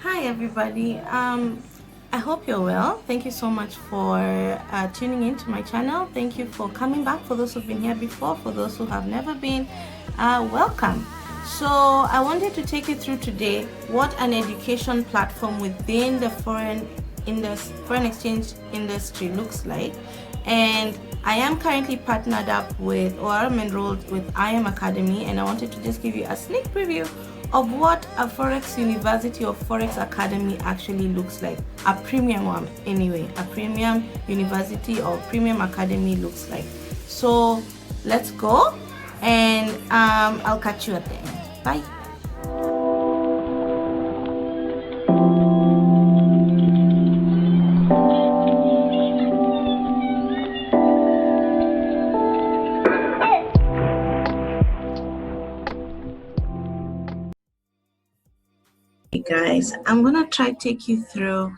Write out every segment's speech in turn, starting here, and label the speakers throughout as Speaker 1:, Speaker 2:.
Speaker 1: Hi everybody. I hope you're well. Thank you so much for tuning in to my channel. Thank you for coming back. For those who've been here before, for those who have never been, welcome. So I wanted to take you through today what an education platform within the foreign exchange industry looks like. And I am currently partnered up with, or I'm enrolled with IM Academy, and I wanted to just give you a sneak preview of what a Forex University or Forex Academy actually looks like. A premium one, anyway. A premium university or premium academy looks like. So let's go, and I'll catch you at the end. Bye. Guys, I'm gonna try to take you through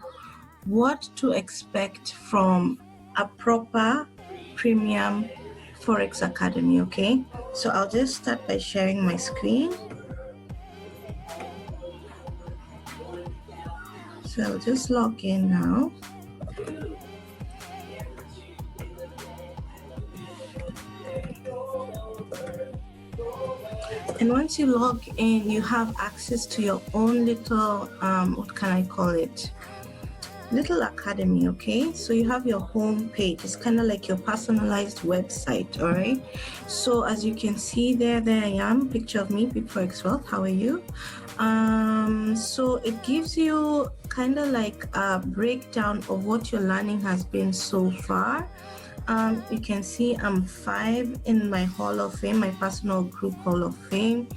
Speaker 1: what to expect from a proper premium Forex Academy. Okay, so I'll just start by sharing my screen. So I'll just log in now. And once you log in, you have access to your own little, what can I call it? Little academy, okay? So you have your home page. It's kind of like your personalized website, all right? So as you can see there I am, picture of me, Big Forex Wealth. How are you? So it gives you kind of like a breakdown of what your learning has been so far. You can see I'm 5 in my Hall of Fame, my personal group Hall of Fame.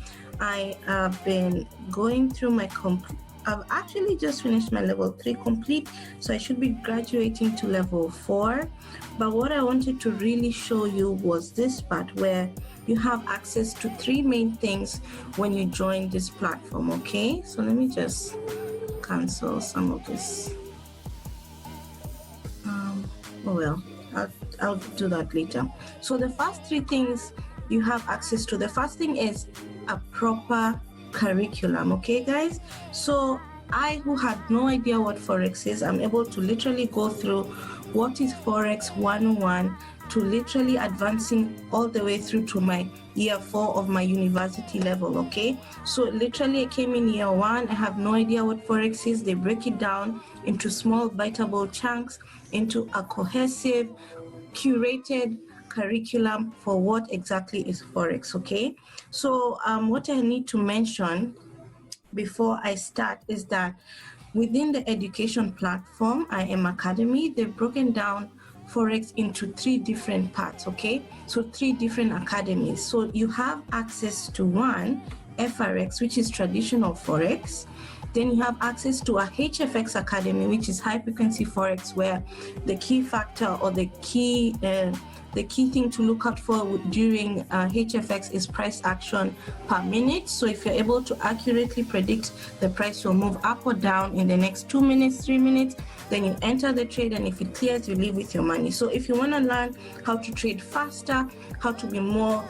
Speaker 1: I have been going through my I've actually just finished my level 3 complete, so I should be graduating to level 4. But what I wanted to really show you was this part where you have access to 3 main things when you join this platform, okay? So let me just cancel some of this. Oh well. I'll do that later. So the first 3 things you have access to, the first thing is a proper curriculum, okay guys? So I, who had no idea what Forex is, I'm able to literally go through what is Forex 101 to literally advancing all the way through to my year 4 of my university level, okay? So literally I came in year 1, I have no idea what Forex is. They break it down into small biteable chunks, into a cohesive, curated curriculum for what exactly is Forex, okay? So what I need to mention before I start is that within the education platform, IM Academy, they've broken down Forex into 3 different parts, okay? So 3 different academies. So you have access to one, FRX, which is traditional Forex. Then you have access to a HFX Academy, which is high frequency Forex, where the key factor or the key thing to look out for during HFX is price action per minute. So if you're able to accurately predict the price will move up or down in the next 2 minutes, 3 minutes, then you enter the trade, and if it clears, you leave with your money. So if you want to learn how to trade faster, how to be more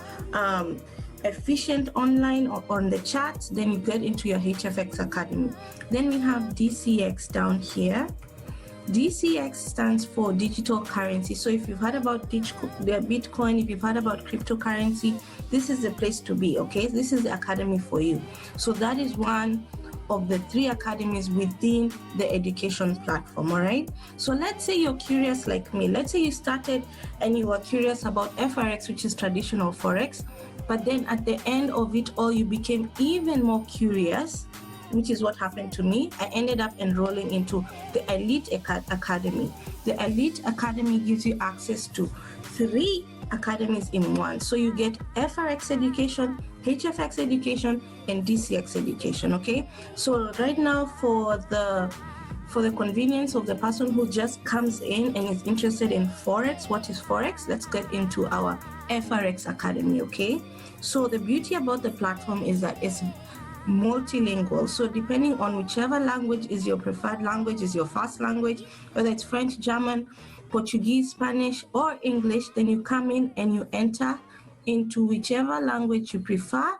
Speaker 1: efficient online or on the charts, then you get into your HFX Academy. Then we have DCX down here. DCX stands for digital currency. So if you've heard about Bitcoin, if you've heard about cryptocurrency, this is the place to be, okay? This is the academy for you. So that is one of the 3 academies within the education platform, all right? So let's say you're curious like me. Let's say you started and you were curious about FRX, which is traditional Forex, but then at the end of it all, you became even more curious, which is what happened to me. I ended up enrolling into the Elite Academy. The Elite Academy gives you access to 3 academies in one. So you get FRX education, HFX education, and DCX education, okay? So right now, for the convenience of the person who just comes in and is interested in Forex, what is Forex? Let's get into our FRX Academy, okay? So the beauty about the platform is that it's multilingual. So depending on whichever language is your preferred language, is your first language, whether it's French, German, Portuguese, Spanish, or English, then you come in and you enter into whichever language you prefer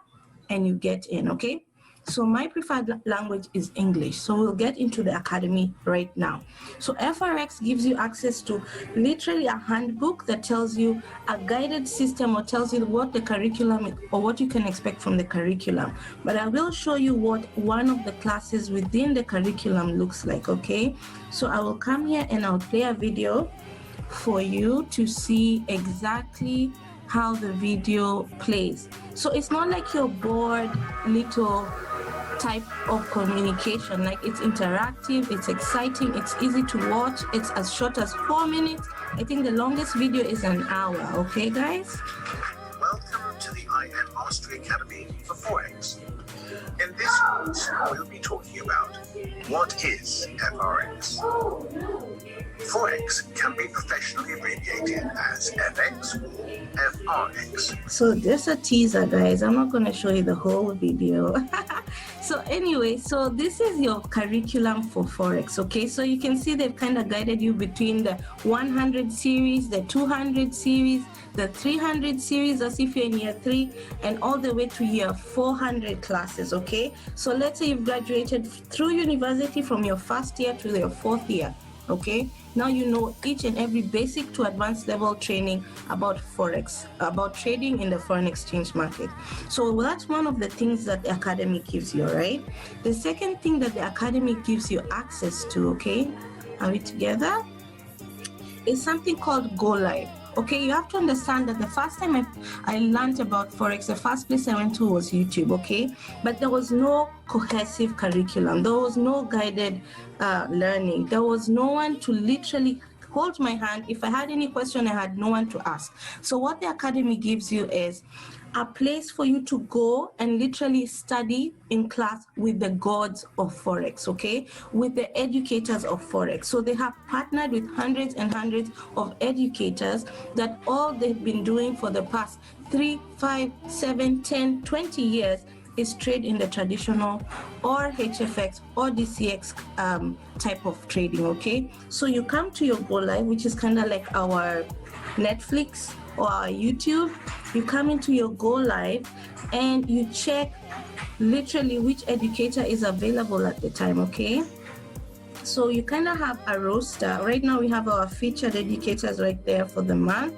Speaker 1: and you get in, okay? So my preferred language is English. So we'll get into the academy right now. So FOREX gives you access to literally a handbook that tells you a guided system or tells you what the curriculum or what you can expect from the curriculum. But I will show you what one of the classes within the curriculum looks like, okay? So I will come here and I'll play a video for you to see exactly how the video plays. So it's not like your bored little type of communication. Like, it's interactive, it's exciting, it's easy to watch, it's as short as 4 minutes. I think the longest video is an hour. Okay, guys?
Speaker 2: Welcome to the IM Mastery Academy for Forex. In this course, we'll be talking about what is FOREX. Forex can be professionally abbreviated as FX or FRX.
Speaker 1: So just a teaser, guys. I'm not going to show you the whole video. So anyway, so this is your curriculum for Forex, okay? So you can see they've kind of guided you between the 100 series, the 200 series, the 300 series as if you're in year 3, and all the way to year 400 classes, okay? So let's say you've graduated through university from your first year to your 4th year, okay? Now you know each and every basic to advanced level training about Forex, about trading in the foreign exchange market. So that's one of the things that the academy gives you, right? The second thing that the academy gives you access to, okay, are we together? Is something called Go Live. Okay, you have to understand that the first time I learned about Forex, the first place I went to was YouTube, okay? But there was no cohesive curriculum. There was no guided learning. There was no one to literally hold my hand. If I had any question, I had no one to ask. So what the academy gives you is a place for you to go and literally study in class with the gods of Forex, okay? With the educators of Forex. So they have partnered with hundreds and hundreds of educators that all they've been doing for the past 3, 5, 7, 10, 20 years is trade in the traditional or HFX or DCX type of trading, okay? So you come to your Go Live, which is kind of like our Netflix or our YouTube. You come into your Go Live and you check literally which educator is available at the time, okay? So you kind of have a roster. Right now we have our featured educators right there for the month.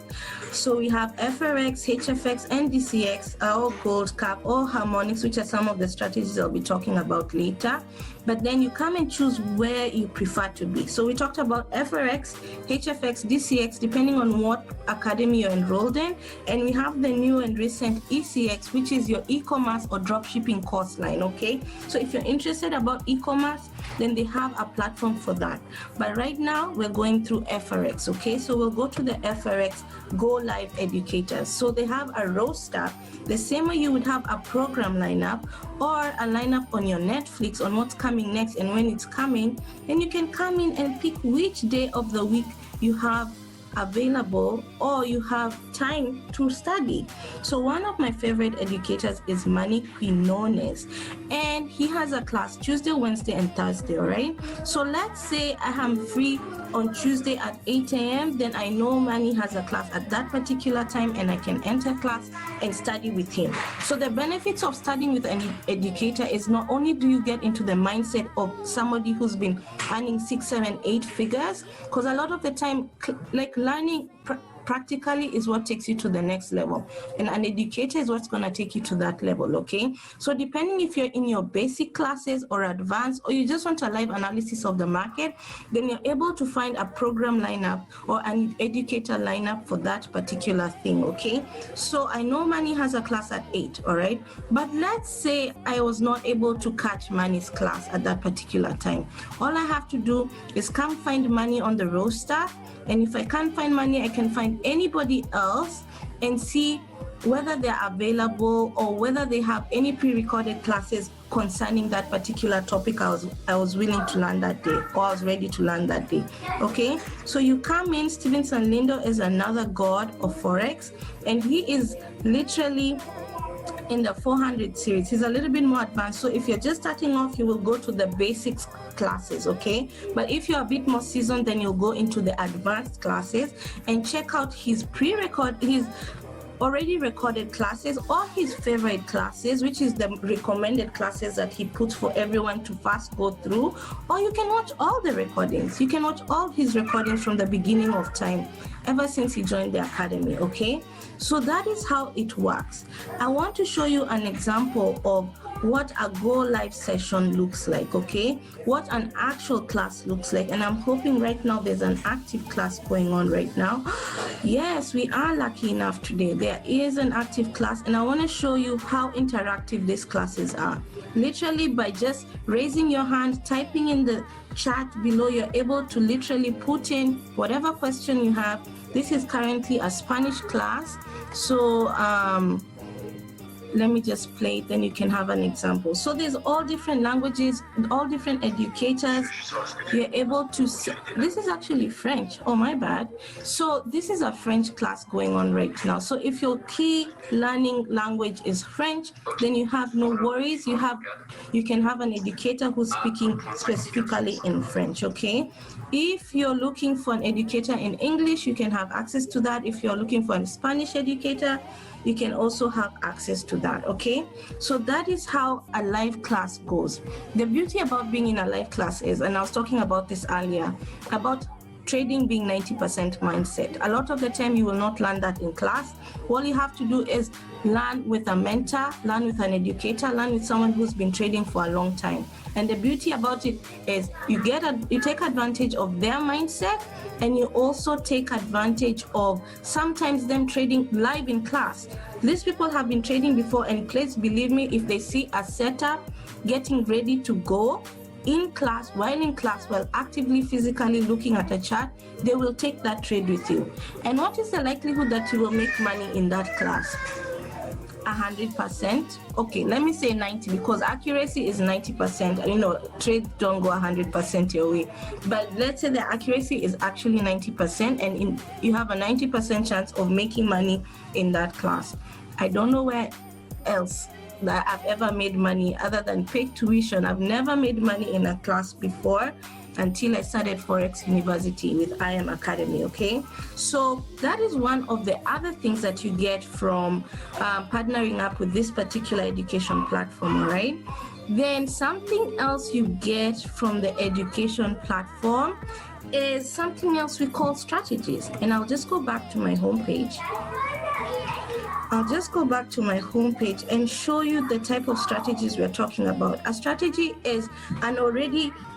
Speaker 1: So we have FRX, HFX, and DCX, or Gold Cap, or Harmonics, which are some of the strategies I'll be talking about later. But then you come and choose where you prefer to be. So we talked about FRX, HFX, DCX, depending on what academy you're enrolled in. And we have the new and recent ECX, which is your e-commerce or dropshipping course line, okay? So if you're interested about e-commerce, then they have a platform for that. But right now, we're going through FRX, okay? So we'll go to the FRX Go Live educators. So they have a roster, the same way you would have a program lineup or a lineup on your Netflix on what's coming next and when it's coming. And you can come in and pick which day of the week you have available or you have time to study. So one of my favorite educators is Manny Quinones, and he has a class Tuesday, Wednesday, and Thursday, all right? So let's say I am free on Tuesday at 8 a.m., then I know Manny has a class at that particular time and I can enter class and study with him. So the benefits of studying with an educator is not only do you get into the mindset of somebody who's been earning 6, 7, 8 figures, because a lot of the time, like learning practically is what takes you to the next level, and an educator is what's going to take you to that level, okay? So depending if you're in your basic classes or advanced, or you just want a live analysis of the market, then you're able to find a program lineup or an educator lineup for that particular thing, okay? So I know Manny has a class at 8, all right? But let's say I was not able to catch Manny's class at that particular time. All I have to do is come find Manny on the roster, and if I can't find Manny, I can find anybody else and see whether they're available or whether they have any pre-recorded classes concerning that particular topic I was willing to learn that day, or I was ready to learn that day, okay? So you come in, Stevenson Lindo is another god of Forex, and he is literally in the 400 series. He's a little bit more advanced. So if you're just starting off, you will go to the basics classes, okay? But if you're a bit more seasoned, then you'll go into the advanced classes and check out his pre-record, his already recorded classes or his favorite classes, which is the recommended classes that he puts for everyone to fast go through, or you can watch all the recordings. You can watch all his recordings from the beginning of time, ever since he joined the academy, okay? So that is how it works. I want to show you an example of what a go live session looks like, okay? What an actual class looks like. And I'm hoping right now there's an active class going on right now. Yes, we are lucky enough today. There is an active class, and I want to show you how interactive these classes are. Literally by just raising your hand, typing in the chat below, you're able to literally put in whatever question you have. This is currently a Spanish class. So let me just play it, then you can have an example. So there's all different languages, all different educators. You're able to see, this is actually French. Oh, my bad. So this is a French class going on right now. So if your key learning language is French, then you have no worries. You can have an educator who's speaking specifically in French, okay? If you're looking for an educator in English, you can have access to that. If you're looking for a Spanish educator, you can also have access to that, okay? So that is how a live class goes. The beauty about being in a live class is, and I was talking about this earlier, about trading being 90% mindset. A lot of the time you will not learn that in class. All you have to do is learn with a mentor, learn with an educator, learn with someone who's been trading for a long time. And the beauty about it is you take advantage of their mindset, and you also take advantage of sometimes them trading live in class. These people have been trading before, and please believe me, if they see a setup getting ready to go in class, while actively physically looking at a chart, they will take that trade with you. And what is the likelihood that you will make money in that class? 100%. Okay, let me say 90, because accuracy is 90%. You know, trades don't go 100% your way, but let's say the accuracy is actually 90%, and you have a 90% chance of making money in that class. I don't know where else that I've ever made money other than paid tuition. I've never made money in a class before until I started Forex University with IM Academy, okay? So that is one of the other things that you get from partnering up with this particular education platform, right? Then something else you get from the education platform is something else we call strategies. And I'll just go back to my homepage. And show you the type of strategies we're talking about. A strategy is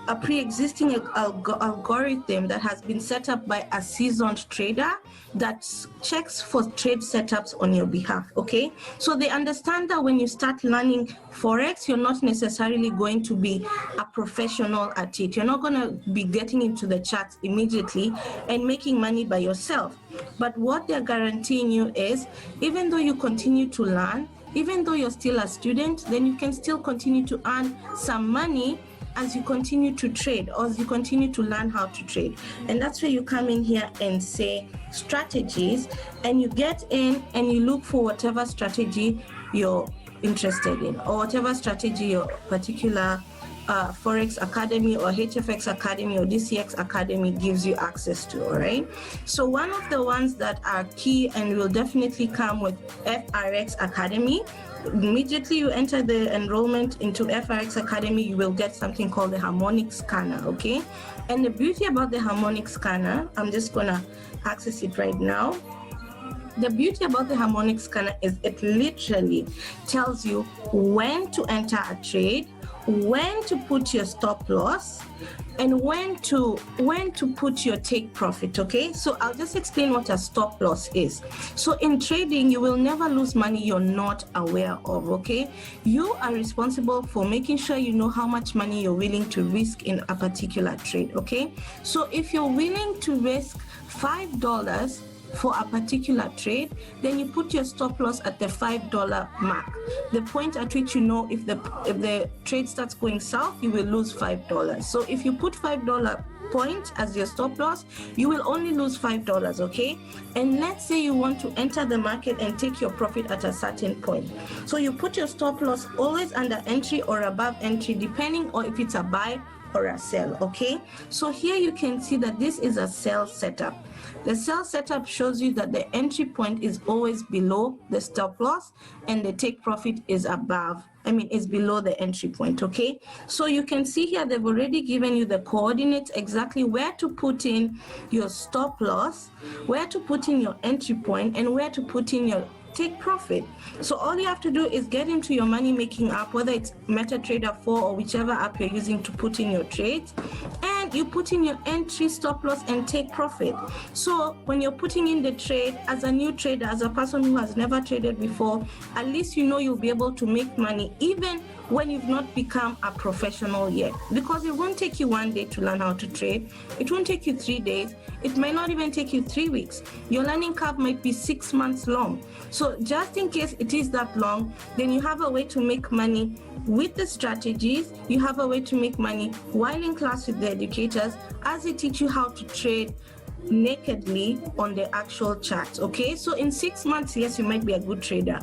Speaker 1: a pre-existing algorithm that has been set up by a seasoned trader that checks for trade setups on your behalf, okay? So they understand that when you start learning Forex, you're not necessarily going to be a professional at it. You're not going to be getting into the charts immediately and making money by yourself. But what they're guaranteeing you is, even though you continue to learn, even though you're still a student, then you can still continue to earn some money as you continue to trade, or as you continue to learn how to trade. And that's where you come in here and say strategies, and you get in and you look for whatever strategy you're interested in, or whatever strategy your particular Forex Academy or HFX Academy or DCX Academy gives you access to, all right? So one of the ones that are key and will definitely come with FRX Academy, immediately you enter the enrollment into FRX Academy, you will get something called the harmonic scanner, okay? And the beauty about the harmonic scanner, I'm just gonna access it right now. The beauty about the harmonic scanner is it literally tells you when to enter a trade, when to put your stop loss, and when to put your take profit, okay? So I'll just explain what a stop loss is. So in trading, you will never lose money you're not aware of, okay? You are responsible for making sure you know how much money you're willing to risk in a particular trade, okay? So if you're willing to risk $5 for a particular trade, then you put your stop loss at the $5 mark. The point at which you know if the trade starts going south, you will lose $5. So if you put $5 point as your stop loss, you will only lose $5, okay? And let's say you want to enter the market and take your profit at a certain point. So you put your stop loss always under entry or above entry, depending on if it's a buy or a sell. Okay, so here you can see that this is a sell setup. The sell setup shows you that the entry point is always below the stop loss and the take profit is above, is below the entry point. Okay, so you can see here they've already given you the coordinates, exactly where to put in your stop loss, where to put in your entry point, and where to put in your take profit. So all you have to do is get into your money making app, whether it's MetaTrader 4 or whichever app you're using to put in your trades, and you put in your entry, stop loss, and take profit. So when you're putting in the trade, as a new trader, as a person who has never traded before, at least you know you'll be able to make money even when you've not become a professional yet, because it won't take you one day to learn how to trade. It won't take you 3 days. It might not even take you 3 weeks. Your learning curve might be 6 months long. So just in case it is that long, then you have a way to make money with the strategies. You have a way to make money while in class with the educators as they teach you how to trade nakedly on the actual charts. Okay, so in 6 months, yes, you might be a good trader.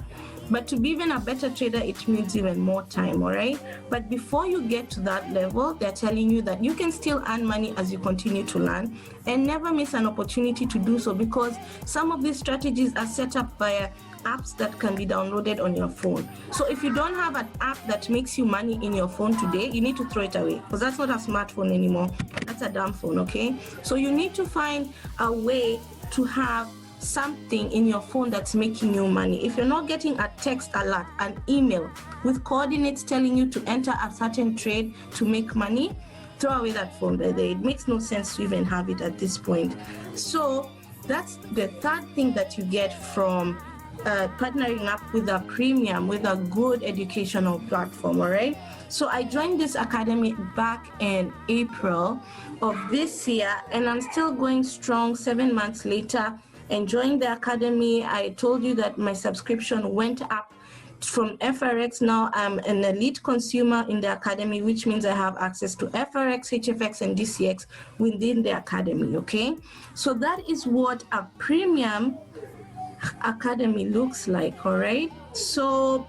Speaker 1: But to be even a better trader, it needs even more time, all right? But before you get to that level, they're telling you that you can still earn money as you continue to learn, and never miss an opportunity to do so, because some of these strategies are set up via apps that can be downloaded on your phone. So if you don't have an app that makes you money in your phone today, you need to throw it away, because that's not a smartphone anymore. That's a dumb phone, okay? So you need to find a way to have something in your phone that's making you money. If you're not getting a text alert, an email with coordinates telling you to enter a certain trade to make money, throw away that phone. It makes no sense to even have it at this point. So that's the third thing that you get from partnering up with a premium, with a good educational platform, all right? So I joined this academy back in April of this year, and I'm still going strong 7 months later, enjoying the academy. I told you that my subscription went up from FRX. Now I'm an elite consumer in the academy, which means I have access to FRX, HFX, and DCX within the academy, okay? So that is what a premium academy looks like, all right? So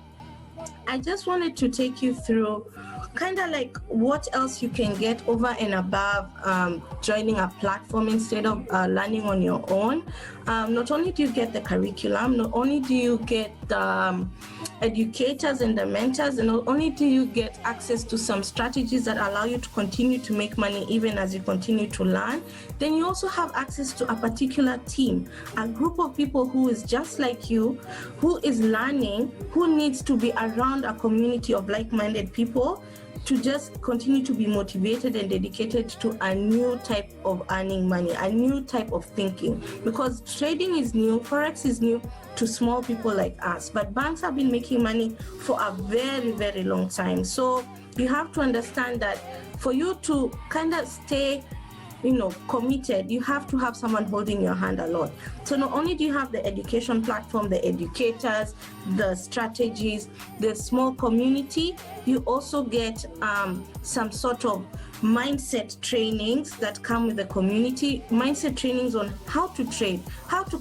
Speaker 1: I just wanted to take you through kind of like what else you can get over and above joining a platform instead of learning on your own. Not only do you get the curriculum, not only do you get the educators and the mentors, and not only do you get access to some strategies that allow you to continue to make money even as you continue to learn, then you also have access to a particular team, a group of people who is just like you, who is learning, who needs to be around a community of like-minded people to just continue to be motivated and dedicated to a new type of earning money, a new type of thinking. Because trading is new, Forex is new to small people like us, but banks have been making money for a very, very long time. So you have to understand that for you to kind of stay committed, you have to have someone holding your hand a lot. So not only do you have the education platform, the educators, the strategies, the small community, you also get some sort of mindset trainings that come with the community, mindset trainings on how to trade, how to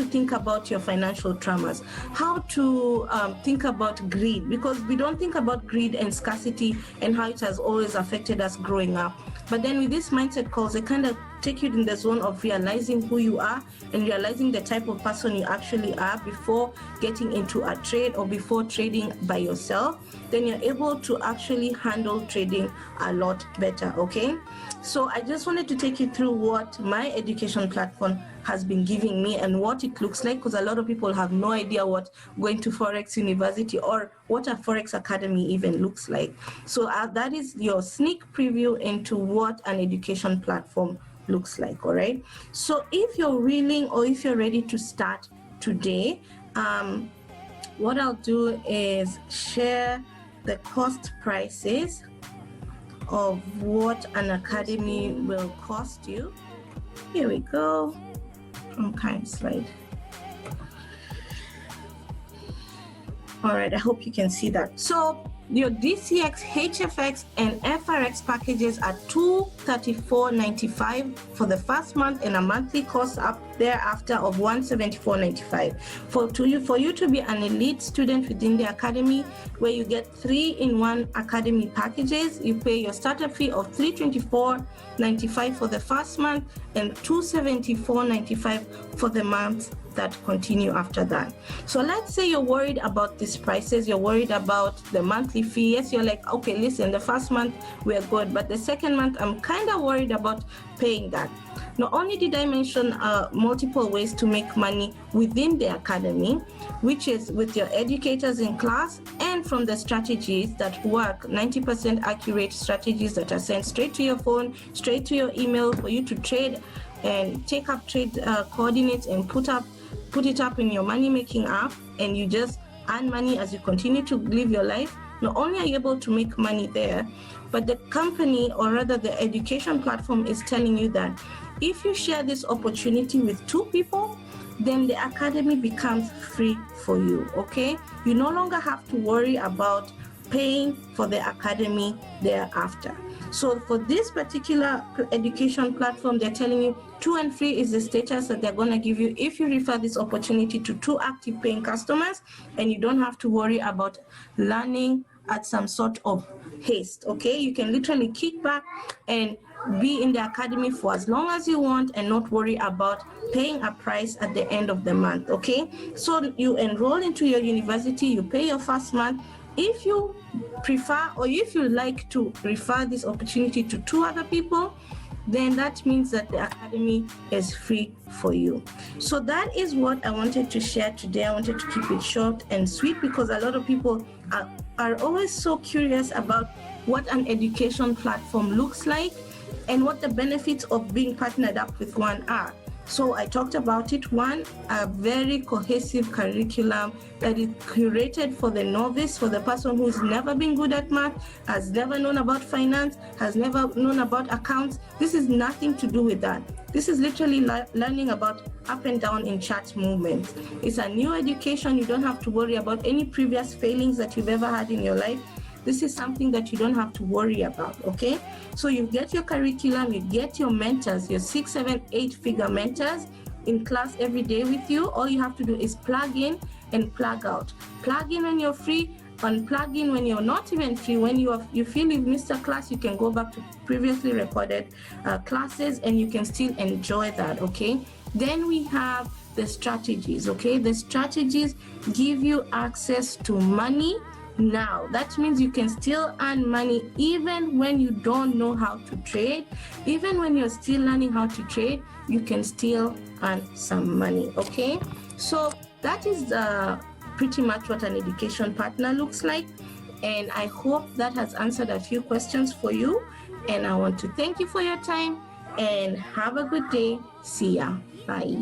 Speaker 1: think about your financial traumas, how to think about greed, because we don't think about greed and scarcity and how it has always affected us growing up. But then with this mindset calls, they kind of take you in the zone of realizing who you are and realizing the type of person you actually are before getting into a trade or before trading by yourself. Then you're able to actually handle trading a lot better, okay? So I just wanted to take you through what my education platform has been giving me and what it looks like, because a lot of people have no idea what going to Forex University or what a Forex Academy even looks like. So that is your sneak preview into what an education platform looks like, all right? So if you're willing or if you're ready to start today, what I'll do is share the cost prices of what an academy will cost you. Here we go. Okay, slide. All right, I hope you can see that. So your DCX, HFX, and FRX packages are $234.95 for the first month, and a monthly cost up thereafter of $174.95. For you to be an elite student within the academy, where you get 3-in-1 academy packages, you pay your startup fee of $324.95 for the first month and $274.95 for the months that continue after that. So let's say you're worried about these prices, you're worried about the monthly fee. Yes, you're like, okay, listen, the first month we're good, but the second month I'm kind of worried about paying that. Not only did I mention multiple ways to make money within the academy, which is with your educators in class and from the strategies that work, 90% accurate strategies that are sent straight to your phone, straight to your email for you to trade and take up trade coordinates and put it up in your money-making app, and you just earn money as you continue to live your life. Not only are you able to make money there, but the company, or rather the education platform, is telling you that if you share this opportunity with 2 people, then the academy becomes free for you, okay? You no longer have to worry about paying for the academy thereafter. So for this particular education platform, they're telling you 2 and free is the status that they're going to give you if you refer this opportunity to 2 active paying customers, and you don't have to worry about learning at some sort of haste, okay? You can literally kick back and be in the academy for as long as you want and not worry about paying a price at the end of the month, okay? So you enroll into your university, you pay your first month. If you prefer, or if you like to refer this opportunity to 2 other people, then that means that the academy is free for you. So that is what I wanted to share today. I wanted to keep it short and sweet because a lot of people are always so curious about what an education platform looks like and what the benefits of being partnered up with one are. So I talked about it. One, a very cohesive curriculum that is curated for the novice, for the person who's never been good at math, has never known about finance, has never known about accounts. This is nothing to do with that. This is literally learning about up and down in chart movements. It's a new education. You don't have to worry about any previous failings that you've ever had in your life. This is something that you don't have to worry about, okay? So you get your curriculum, you get your mentors, your 6, 7, 8-figure mentors in class every day with you. All you have to do is plug in and plug out. Plug in when you're free, unplug in when you're not even free. When you feel you've missed a class, you can go back to previously recorded classes and you can still enjoy that, okay? Then we have the strategies, okay? The strategies give you access to money now. That means you can still earn money even when you don't know how to trade. Even when you're still learning how to trade, you can still earn some money, okay? So that is pretty much what an education partner looks like, and I hope that has answered a few questions for you, and I want to thank you for your time and have a good day. See ya. Bye.